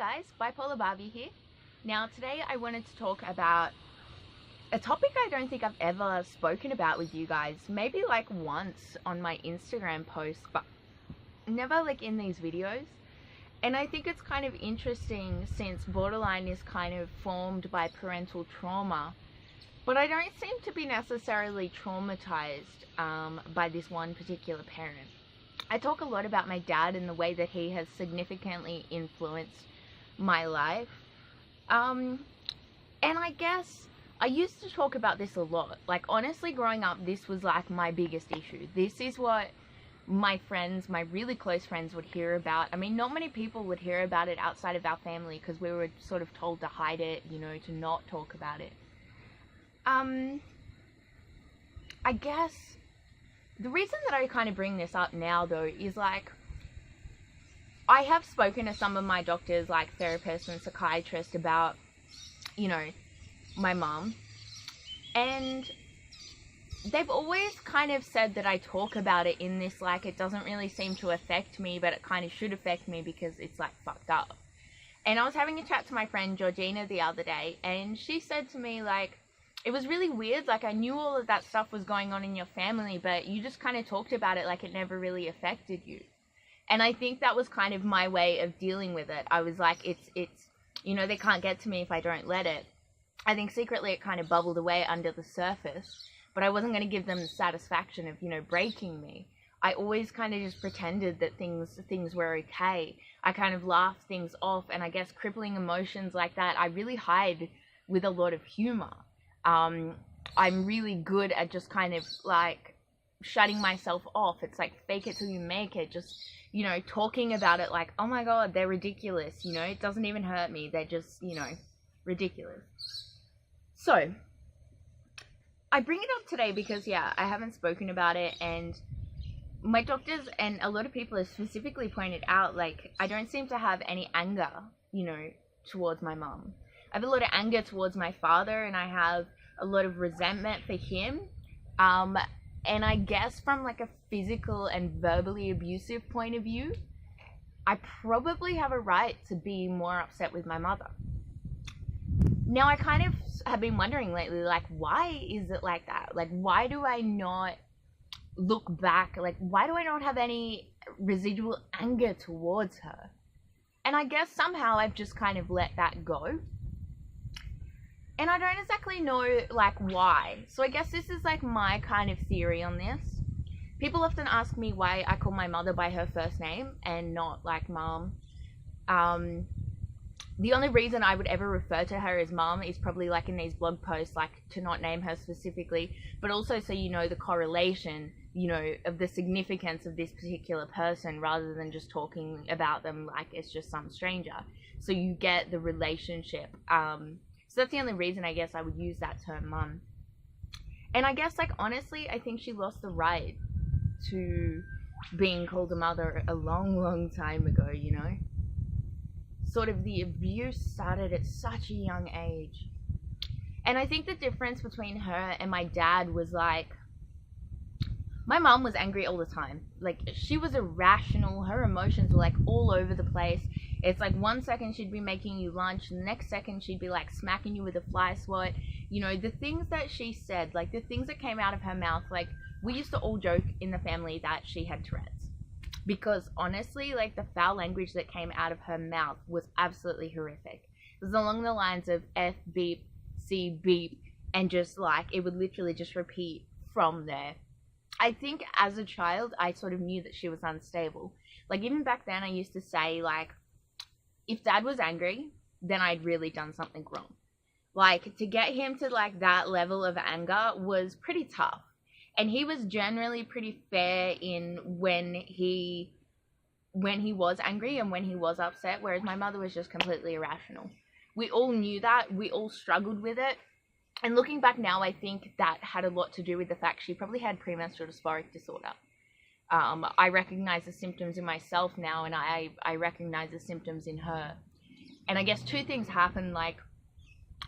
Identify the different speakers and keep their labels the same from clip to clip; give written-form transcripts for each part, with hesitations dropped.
Speaker 1: guys, Bipolar Barbie here. Now today I wanted to talk about a topic I don't think I've ever spoken about with you guys. Maybe like once on my Instagram post, but never like in these videos. And I think it's kind of interesting since borderline is kind of formed by parental trauma. But I don't seem to be necessarily traumatized by this one particular parent. I talk a lot about my dad and the way that he has significantly influenced my life. And I guess I used to talk about this a lot. Like, honestly, growing up, this was like my biggest issue. This is what my friends, my really close friends, would hear about. I mean, not many people would hear about it outside of our family because we were sort of told to hide it, you know, to not talk about it. I guess the reason that I kind of bring this up now, though, is like, I have spoken to some of my doctors, like therapists and psychiatrists, about, you know, my mom. And they've always kind of said that I talk about it in this, like, it doesn't really seem to affect me, but it kind of should affect me because it's, like, fucked up. And I was having a chat to my friend Georgina the other day, and she said to me, like, it was really weird, like, I knew all of that stuff was going on in your family, but you just kind of talked about it like it never really affected you. And I think that was kind of my way of dealing with it. I was like, it's you know, they can't get to me if I don't let it. I think secretly it kind of bubbled away under the surface, but I wasn't going to give them the satisfaction of, you know, breaking me. I always kind of just pretended that things were okay. I kind of laughed things off, and I guess crippling emotions like that, I really hide with a lot of humor. I'm really good at just kind of like shutting myself off. It's like fake it till you make it. Just, you know, talking about it like, oh my god, they're ridiculous, you know, it doesn't even hurt me. They're just, you know, ridiculous. So I bring it up today because, yeah, I haven't spoken about it, and my doctors and a lot of people have specifically pointed out, like, I don't seem to have any anger, you know, towards my mom. I have a lot of anger towards my father, and I have a lot of resentment for him. And I guess from like a physical and verbally abusive point of view, I probably have a right to be more upset with my mother. Now, I kind of have been wondering lately, like, why is it like that? Like, why do I not look back? Like, why do I not have any residual anger towards her? And I guess somehow I've just kind of let that go. And I don't exactly know, like, why. So I guess this is, like, my kind of theory on this. People often ask me why I call my mother by her first name and not, like, mom. The only reason I would ever refer to her as mom is probably, like, in these blog posts, like, to not name her specifically, but also so you know the correlation, you know, of the significance of this particular person rather than just talking about them like it's just some stranger. So you get the relationship. So that's the only reason I guess I would use that term, mum. And I guess, like, honestly, I think she lost the right to being called a mother a long, long time ago, you know? Sort of the abuse started at such a young age. And I think the difference between her and my dad was, like, my mom was angry all the time. Like, she was irrational. Her emotions were, like, all over the place. It's like 1 second she'd be making you lunch, the next second she'd be like smacking you with a fly swat. You know, the things that she said, like the things that came out of her mouth, like we used to all joke in the family that she had Tourettes. Because honestly, like the foul language that came out of her mouth was absolutely horrific. It was along the lines of F, beep, C, beep, and just like, it would literally just repeat from there. I think as a child, I sort of knew that she was unstable. Like even back then I used to say, like, if dad was angry, then I'd really done something wrong. Like, to get him to, like, that level of anger was pretty tough. And he was generally pretty fair in when he was angry and when he was upset, whereas my mother was just completely irrational. We all knew that. We all struggled with it. And looking back now, I think that had a lot to do with the fact she probably had premenstrual dysphoric disorder. I recognize the symptoms in myself now, and I recognize the symptoms in her. And I guess two things happened. Like,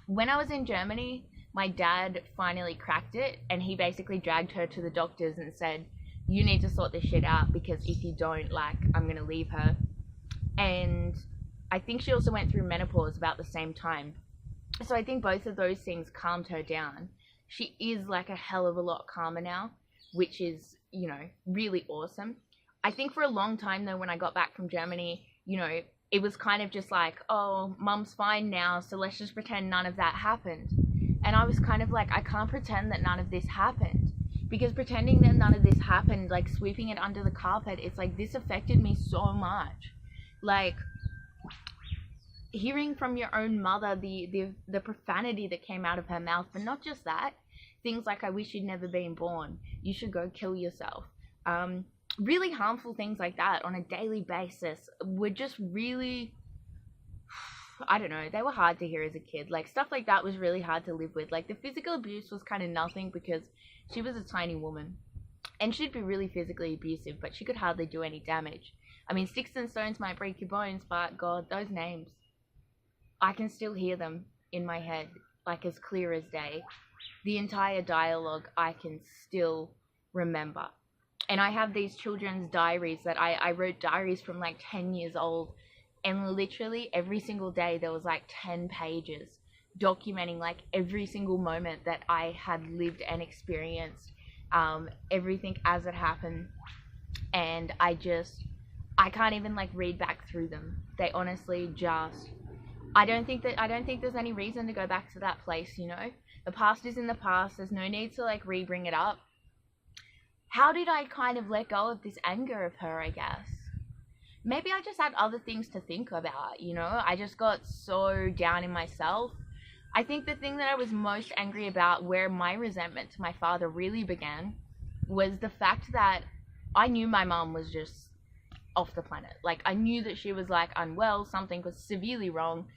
Speaker 1: when I was in Germany, my dad finally cracked it, and he basically dragged her to the doctors and said, you need to sort this shit out, because if you don't, like, I'm going to leave her. And I think she also went through menopause about the same time. So I think both of those things calmed her down. She is like a hell of a lot calmer now, which is, you know, really awesome. I think for a long time though, when I got back from Germany, you know, it was kind of just like, oh, mum's fine now, so let's just pretend none of that happened. And I was kind of like, I can't pretend that none of this happened, because pretending that none of this happened, like sweeping it under the carpet, it's like, this affected me so much. Like, hearing from your own mother the profanity that came out of her mouth, but not just that, things like, I wish you'd never been born, you should go kill yourself, really harmful things like that on a daily basis were just really, I don't know, they were hard to hear as a kid. Like, stuff like that was really hard to live with. Like, the physical abuse was kind of nothing, because she was a tiny woman and she'd be really physically abusive, but she could hardly do any damage. I mean, sticks and stones might break your bones, but God, those names, I can still hear them in my head, like as clear as day. The entire dialogue I can still remember. And I have these children's diaries that I wrote diaries from like 10 years old. And literally every single day there was like 10 pages documenting like every single moment that I had lived and experienced, everything as it happened. And I can't even like read back through them. They honestly just, I don't think there's any reason to go back to that place, you know? The past is in the past. There's no need to like re-bring it up. How did I kind of let go of this anger of her, I guess? Maybe I just had other things to think about, you know? I just got so down in myself. I think the thing that I was most angry about, where my resentment to my father really began, was the fact that I knew my mom was just off the planet. Like, I knew that she was like unwell, something was severely wrong.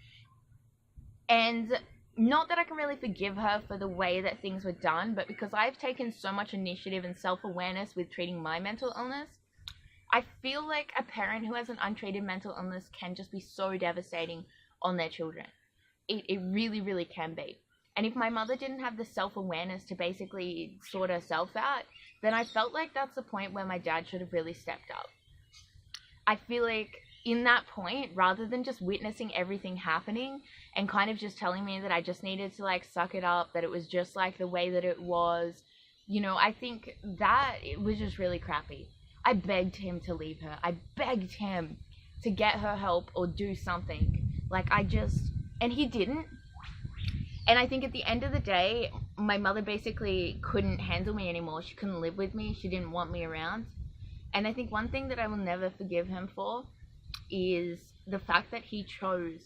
Speaker 1: And not that I can really forgive her for the way that things were done, but because I've taken so much initiative and self-awareness with treating my mental illness, I feel like a parent who has an untreated mental illness can just be so devastating on their children. It really, really can be. And if my mother didn't have the self-awareness to basically sort herself out, then I felt like that's the point where my dad should have really stepped up. I feel like in that point, rather than just witnessing everything happening and kind of just telling me that I just needed to like suck it up, that it was just like the way that it was, you know, I think that it was just really crappy. I begged him to leave her. I begged him to get her help or do something. Like, and he didn't. And I think at the end of the day, my mother basically couldn't handle me anymore. She couldn't live with me. She didn't want me around. And I think one thing that I will never forgive him for is the fact that he chose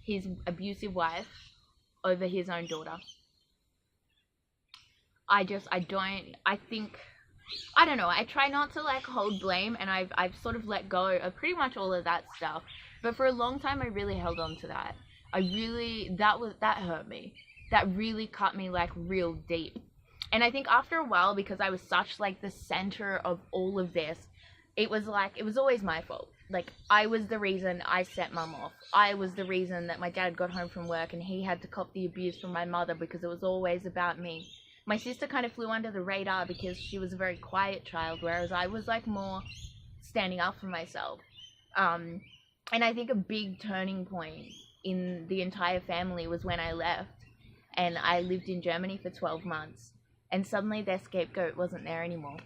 Speaker 1: his abusive wife over his own daughter. I don't know, I try not to like hold blame, and I've sort of let go of pretty much all of that stuff. But for a long time I really held on to that. That hurt me. That really cut me like real deep. And I think after a while, because I was such like the center of all of this, it was always my fault. Like, I was the reason I set mum off. I was the reason that my dad got home from work and he had to cop the abuse from my mother, because it was always about me. My sister kind of flew under the radar because she was a very quiet child, whereas I was like more standing up for myself. And I think a big turning point in the entire family was when I left and I lived in Germany for 12 months. And suddenly their scapegoat wasn't there anymore.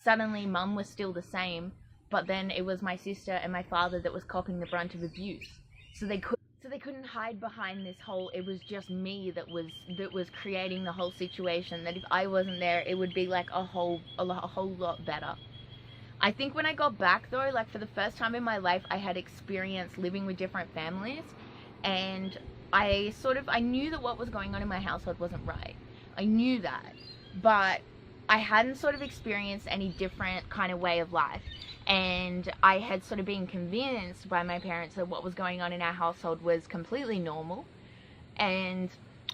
Speaker 1: Suddenly mum was still the same, but then it was my sister and my father that was copping the brunt of abuse. So they couldn't hide behind this whole, it was just me that was creating the whole situation, that if I wasn't there, it would be like a whole lot better. I think when I got back though, like for the first time in my life, I had experienced living with different families, and I knew that what was going on in my household wasn't right. I knew that, but I hadn't sort of experienced any different kind of way of life. And I had sort of been convinced by my parents that what was going on in our household was completely normal. And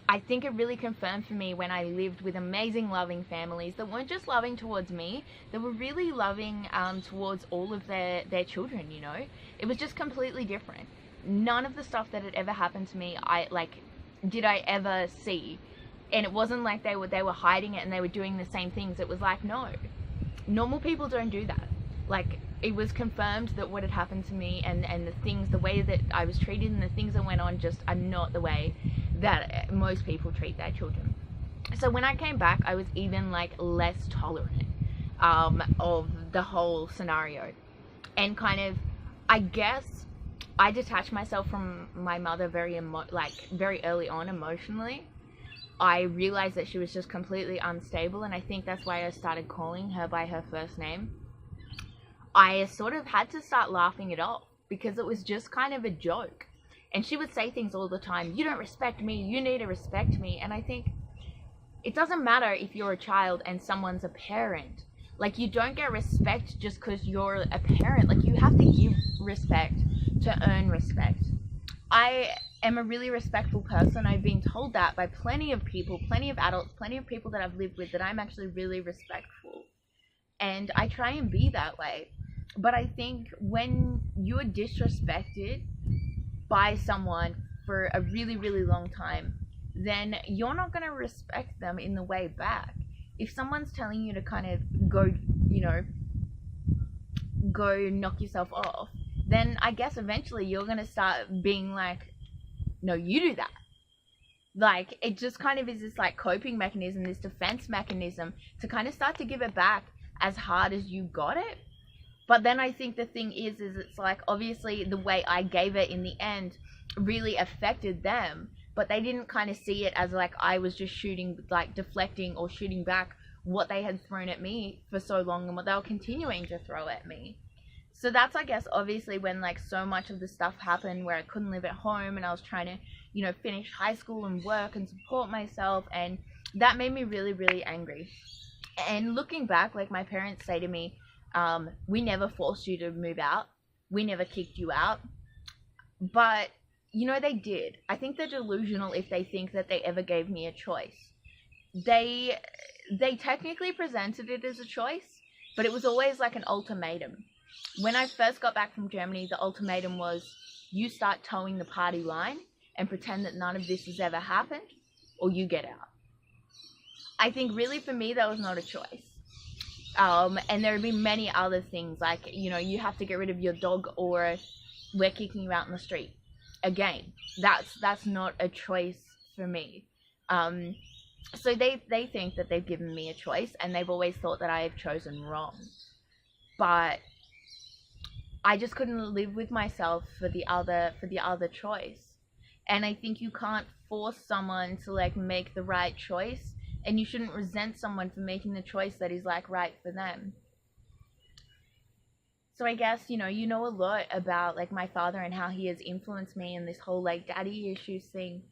Speaker 1: I think it really confirmed for me when I lived with amazing, loving families that weren't just loving towards me, they were really loving towards all of their children, you know? It was just completely different. None of the stuff that had ever happened to me, did I ever see. And it wasn't like they were hiding it and they were doing the same things. It was like, no, normal people don't do that. Like, it was confirmed that what had happened to me and the way way that I was treated and the things that went on just are not the way that most people treat their children. So when I came back, I was even like less tolerant of the whole scenario, and kind of, I guess, I detached myself from my mother very early on emotionally. I realized that she was just completely unstable, and I think that's why I started calling her by her first name. I sort of had to start laughing it off because it was just kind of a joke. And she would say things all the time, you don't respect me, you need to respect me. And I think it doesn't matter if you're a child and someone's a parent. Like, you don't get respect just because you're a parent. Like, you have to give respect to earn respect. I am a really respectful person. I've been told that by plenty of people, plenty of adults, plenty of people that I've lived with, that I'm actually really respectful. And I try and be that way. But I think when you're disrespected by someone for a really, really long time, then you're not going to respect them in the way back. If someone's telling you to kind of go knock yourself off, then I guess eventually you're going to start being like, no, you do that. Like, it just kind of is this like coping mechanism, this defense mechanism to kind of start to give it back as hard as you got it. But then I think the thing is it's like, obviously the way I gave it in the end really affected them, but they didn't kind of see it as like I was just deflecting or shooting back what they had thrown at me for so long and what they were continuing to throw at me. So that's, I guess, obviously when like so much of the stuff happened where I couldn't live at home and I was trying to, finish high school and work and support myself, and that made me really, really angry. And looking back, like, my parents say to me, we never forced you to move out. We never kicked you out. But, they did. I think they're delusional if they think that they ever gave me a choice. They technically presented it as a choice, but it was always like an ultimatum. When I first got back from Germany, the ultimatum was, you start towing the party line and pretend that none of this has ever happened, or you get out. I think really for me, that was not a choice. And there have been many other things, like, you have to get rid of your dog or we're kicking you out in the street. Again, that's not a choice for me. So they think that they've given me a choice, and they've always thought that I have chosen wrong. But I just couldn't live with myself for the other choice. And I think you can't force someone to like make the right choice, and you shouldn't resent someone for making the choice that is like right for them. So I guess, you know a lot about like my father and how he has influenced me in this whole like daddy issues thing.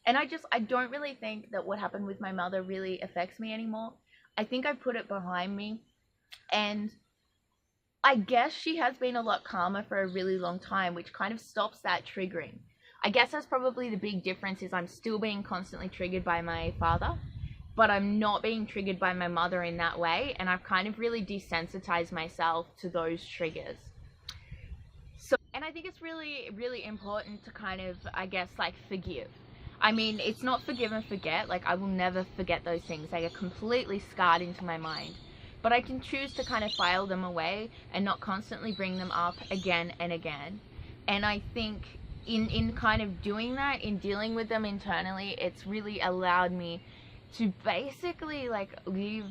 Speaker 1: And I don't really think that what happened with my mother really affects me anymore. I think I put it behind me, and I guess she has been a lot calmer for a really long time, which kind of stops that triggering. I guess that's probably the big difference, is I'm still being constantly triggered by my father, but I'm not being triggered by my mother in that way, and I've kind of really desensitized myself to those triggers. So, and I think it's really, really important to kind of, I guess, like, forgive. I mean, it's not forgive and forget. Like, I will never forget those things. They are completely scarred into my mind. But I can choose to kind of file them away and not constantly bring them up again and again. And I think in kind of doing that, in dealing with them internally, it's really allowed me to basically like live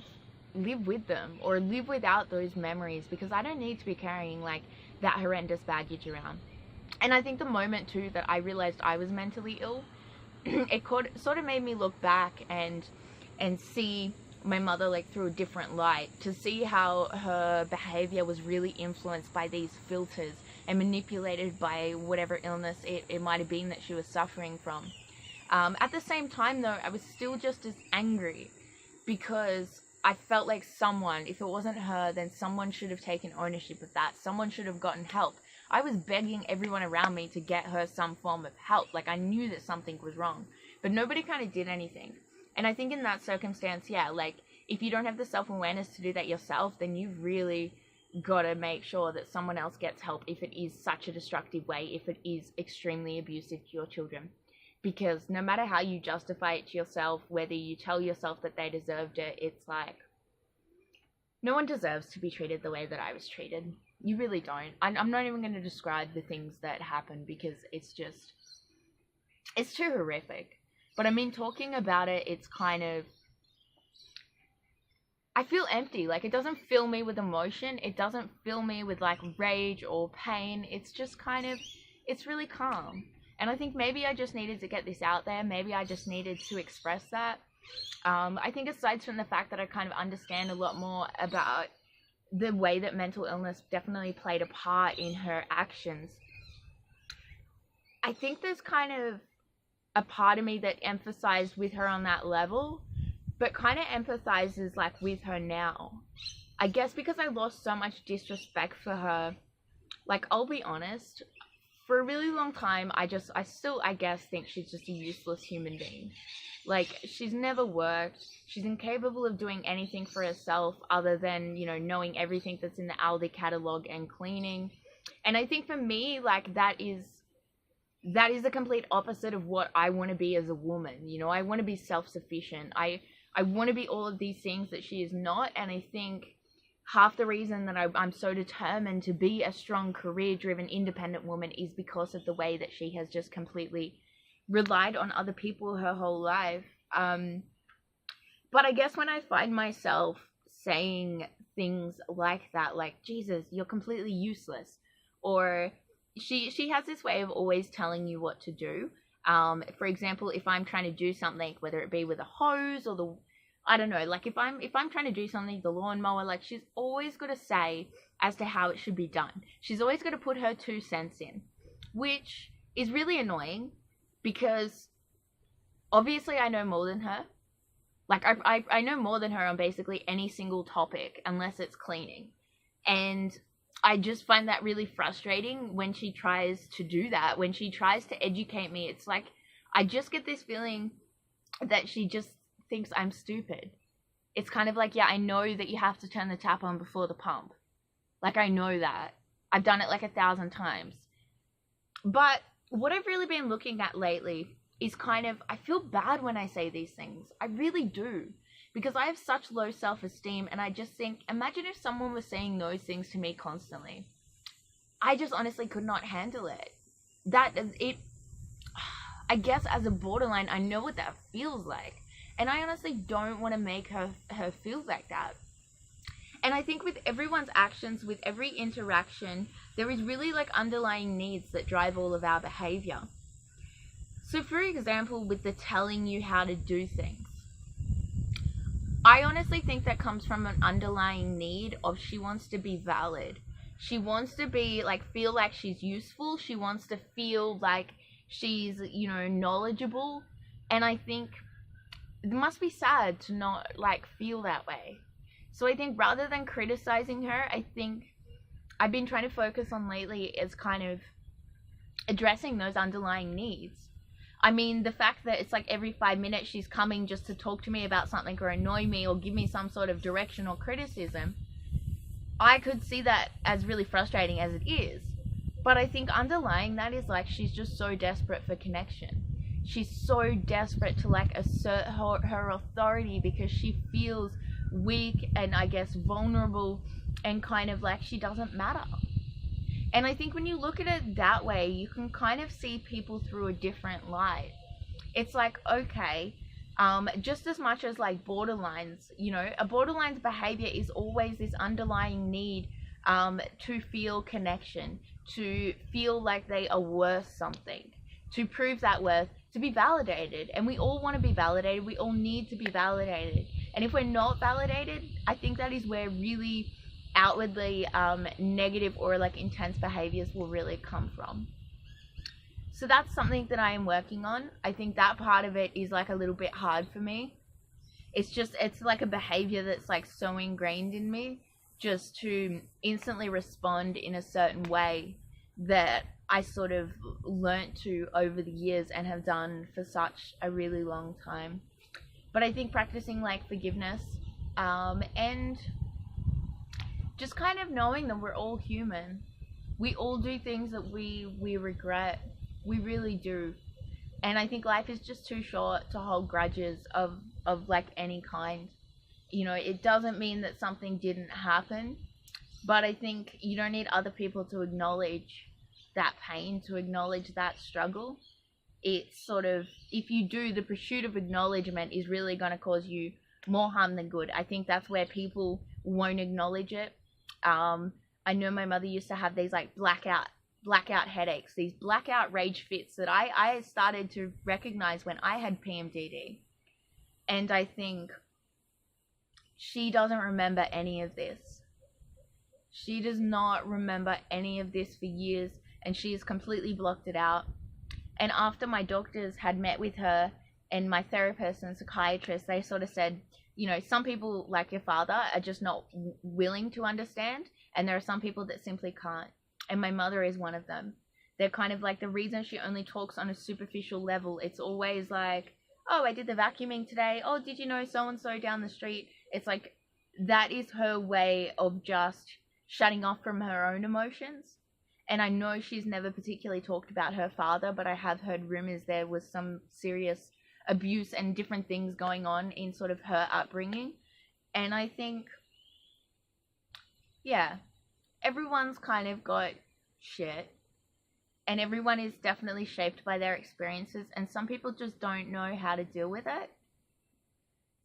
Speaker 1: with them, or live without those memories, because I don't need to be carrying like that horrendous baggage around. And I think the moment too that I realized I was mentally ill, it sort of made me look back and see my mother like through a different light, to see how her behavior was really influenced by these filters and manipulated by whatever illness it might have been that she was suffering from. At the same time though, I was still just as angry, because I felt like someone, if it wasn't her, then someone should have taken ownership of that. Someone should have gotten help. I was begging everyone around me to get her some form of help. Like, I knew that something was wrong, but nobody kind of did anything. And I think in that circumstance, yeah, like, if you don't have the self-awareness to do that yourself, then you've really got to make sure that someone else gets help if it is such a destructive way, if it is extremely abusive to your children. Because no matter how you justify it to yourself, whether you tell yourself that they deserved it, it's like, no one deserves to be treated the way that I was treated. You really don't. I'm not even going to describe the things that happen because it's too horrific. But I mean, talking about it, it's kind of, I feel empty. Like, it doesn't fill me with emotion. It doesn't fill me with, like, rage or pain. It's just kind of, it's really calm. And I think maybe I just needed to get this out there. Maybe I just needed to express that. I think aside from the fact that I kind of understand a lot more about the way that mental illness definitely played a part in her actions, I think there's kind of a part of me that empathized with her on that level, but kind of empathizes like with her now. I guess because I lost so much disrespect for her. Like, I'll be honest, for a really long time, I still, I guess, think she's just a useless human being. Like, she's never worked. She's incapable of doing anything for herself other than, you know, knowing everything that's in the Aldi catalog and cleaning. And I think for me, like, that is the complete opposite of what I want to be as a woman. You know, I want to be self-sufficient. I want to be all of these things that she is not. And I think half the reason that I'm so determined to be a strong, career-driven, independent woman is because of the way that she has just completely relied on other people her whole life. But I guess when I find myself saying things like that, like, Jesus, you're completely useless, or she has this way of always telling you what to do. For example, if I'm trying to do something, whether it be with a hose or I don't know, like if I'm trying to do something, the lawnmower, like, she's always got to say as to how it should be done. She's always got to put her 2 cents in, which is really annoying because obviously I know more than her. Like, I know more than her on basically any single topic unless it's cleaning. And I just find that really frustrating when she tries to do that. When she tries to educate me, it's like, I just get this feeling that she just thinks I'm stupid. It's kind of like, yeah, I know that you have to turn the tap on before the pump. Like, I know that. I've done it like 1,000 times. But what I've really been looking at lately is kind of, I feel bad when I say these things. I really do. Because I have such low self-esteem, and I just think, imagine if someone was saying those things to me constantly. I just honestly could not handle it. I guess as a borderline, I know what that feels like. And I honestly don't want to make her feel like that. And I think with everyone's actions, with every interaction, there is really like underlying needs that drive all of our behavior. So for example, with the telling you how to do things, I honestly think that comes from an underlying need of she wants to be valid. She wants to be like, feel like she's useful. She wants to feel like she's, you know, knowledgeable. And I think it must be sad to not like feel that way. So I think rather than criticizing her, I think I've been trying to focus on lately is kind of addressing those underlying needs. I mean, the fact that it's like every 5 minutes she's coming just to talk to me about something or annoy me or give me some sort of direction or criticism, I could see that as really frustrating as it is. But I think underlying that is like she's just so desperate for connection. She's so desperate to like assert her authority because she feels weak and I guess vulnerable and kind of like she doesn't matter. And I think when you look at it that way, you can kind of see people through a different light. It's like, okay, just as much as like borderlines, you know, a borderline's behavior is always this underlying need to feel connection, to feel like they are worth something, to prove that worth, to be validated. And we all want to be validated. We all need to be validated. And if we're not validated, I think that is where really outwardly negative or like intense behaviors will really come from. So that's something that I am working on. I think that part of it is like a little bit hard for me. It's like a behavior that's like so ingrained in me, just to instantly respond in a certain way that I sort of learnt to over the years and have done for such a really long time. But I think practicing like forgiveness and just kind of knowing that we're all human. We all do things that we regret. We really do. And I think life is just too short to hold grudges of like any kind. You know, it doesn't mean that something didn't happen, But I think you don't need other people to acknowledge that pain, to acknowledge that struggle. It's sort of, if you do, the pursuit of acknowledgement is really going to cause you more harm than good. I think that's where people won't acknowledge it. I know my mother used to have these like blackout headaches, these blackout rage fits that I started to recognize when I had PMDD. And I think she doesn't remember any of this. She does not remember any of this for years, and she has completely blocked it out. And after my doctors had met with her and my therapist and psychiatrist, they sort of said, you know, some people like your father are just not willing to understand, and there are some people that simply can't. And my mother is one of them. They're kind of like, the reason she only talks on a superficial level, it's always like, oh, I did the vacuuming today. Oh, did you know so-and-so down the street? It's like, that is her way of just shutting off from her own emotions. And I know she's never particularly talked about her father, but I have heard rumors there was some serious abuse and different things going on in sort of her upbringing. And I think, yeah, everyone's kind of got shit, and everyone is definitely shaped by their experiences, and some people just don't know how to deal with it.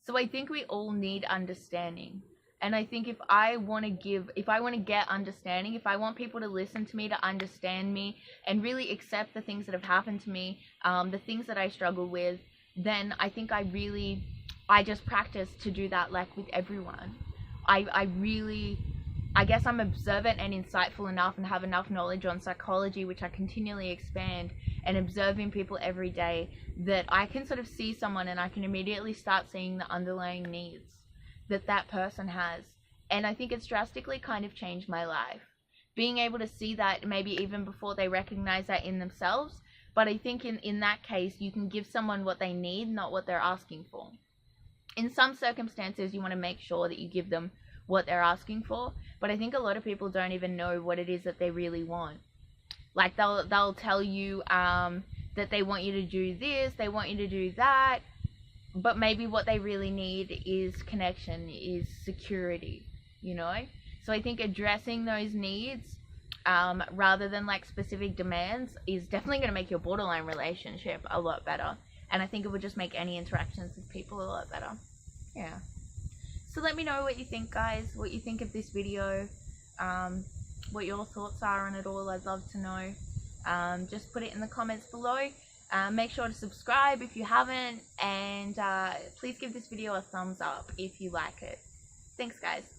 Speaker 1: So I think we all need understanding. And I think if I want to get understanding, if I want people to listen to me, to understand me, and really accept the things that have happened to me, the things that I struggle with, then I think I just practice to do that, like with everyone. I guess I'm observant and insightful enough and have enough knowledge on psychology, which I continually expand, and observing people every day, that I can sort of see someone and I can immediately start seeing the underlying needs that person has. And I think it's drastically kind of changed my life, being able to see that maybe even before they recognize that in themselves. But I think in that case, you can give someone what they need, not what they're asking for. In some circumstances, you want to make sure that you give them what they're asking for, but I think a lot of people don't even know what it is that they really want. Like they'll tell you that they want you to do this, they want you to do that, but maybe what they really need is connection, is security, you know? So I think addressing those needs rather than like specific demands is definitely going to make your borderline relationship a lot better. And I think it would just make any interactions with people a lot better. Yeah. So let me know what you think, guys, what you think of this video, what your thoughts are on it all. I'd love to know. Just put it in the comments below. Make sure to subscribe if you haven't, and please give this video a thumbs up if you like it. Thanks, guys.